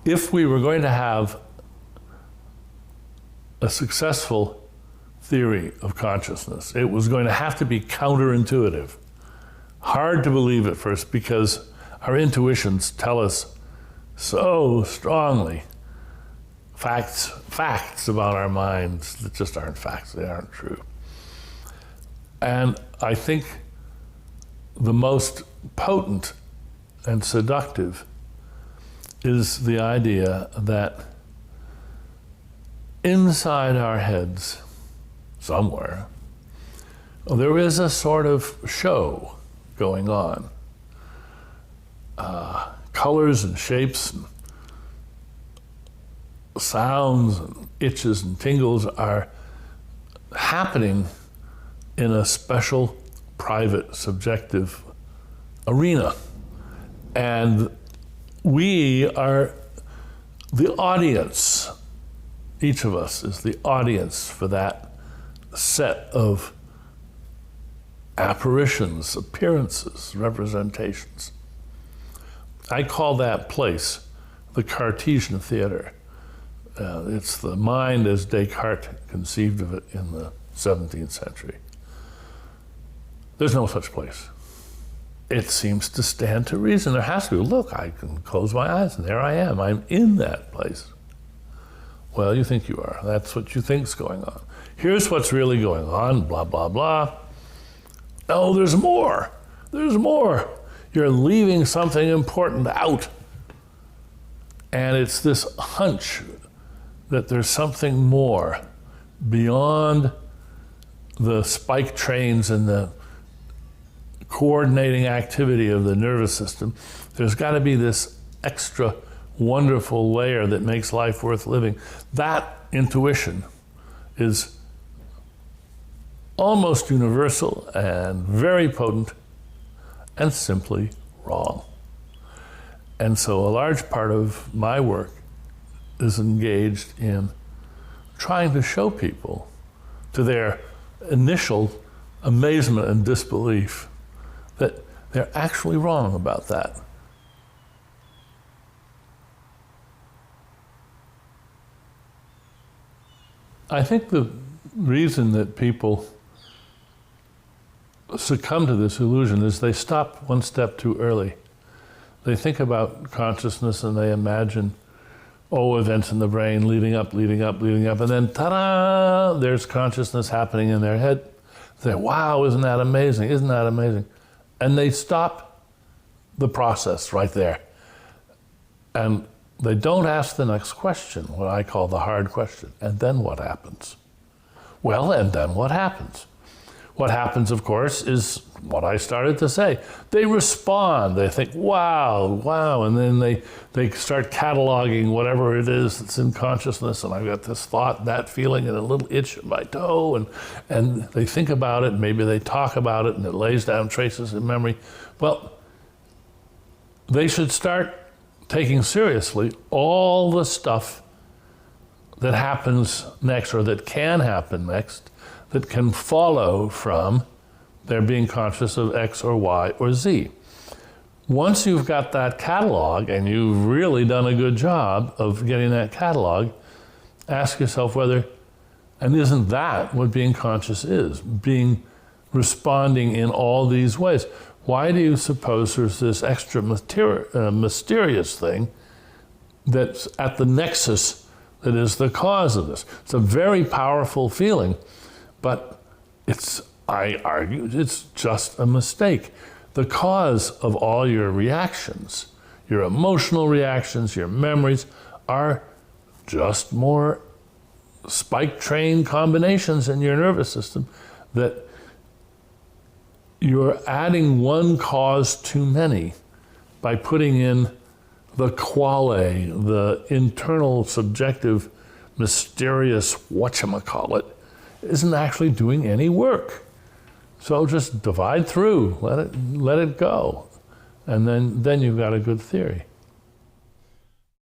if we were going to have a successful theory of consciousness, it was going to have to be counterintuitive. Hard to believe at first because our intuitions tell us so strongly facts about our minds that just aren't facts, they aren't true. And I think the most potent and seductive is the idea that inside our heads, somewhere, there is a sort of show going on. Colors and shapes and sounds and itches and tingles are happening in a special, private, subjective arena. And we are the audience. Each of us is the audience for that set of apparitions, appearances, representations. I call that place the Cartesian Theater. It's the mind as Descartes conceived of it in the 17th century. There's no such place. It seems to stand to reason. There has to be. Look, I can close my eyes and there I am. I'm in that place. Well, you think you are. That's what you think's going on. Here's what's really going on, blah, blah, blah. No, there's more. There's more. You're leaving something important out. And it's this hunch that there's something more beyond the spike trains and the coordinating activity of the nervous system. There's got to be this extra wonderful layer that makes life worth living. That intuition is almost universal and very potent and simply wrong. And so a large part of my work is engaged in trying to show people, to their initial amazement and disbelief, that they're actually wrong about that. I think the reason that people succumb to this illusion is they stop one step too early. They think about consciousness and they imagine, events in the brain leading up, and then ta-da, there's consciousness happening in their head. They say, wow, isn't that amazing, isn't that amazing? And they stop the process right there. And they don't ask the next question, what I call the hard question. And then what happens? Well, and then what happens? What happens, of course, is what I started to say. They respond. They think, wow, wow, and then they start cataloging whatever it is that's in consciousness, and I've got this thought, that feeling, and a little itch in my toe, and they think about it, maybe they talk about it, and it lays down traces in memory. Well, they should start taking seriously all the stuff that happens next, or that can happen next, that can follow from their being conscious of X or Y or Z. Once you've got that catalog, and you've really done a good job of getting that catalog, ask yourself whether, and isn't that what being conscious is? Responding in all these ways. Why do you suppose there's this extra mysterious thing that's at the nexus that is the cause of this? It's a very powerful feeling, but I argue, it's just a mistake. The cause of all your reactions, your emotional reactions, your memories, are just more spike train combinations in your nervous system that you're adding one cause too many by putting in the quale, the internal, subjective, mysterious whatchamacallit, isn't actually doing any work. So just divide through, let it go, and then you've got a good theory.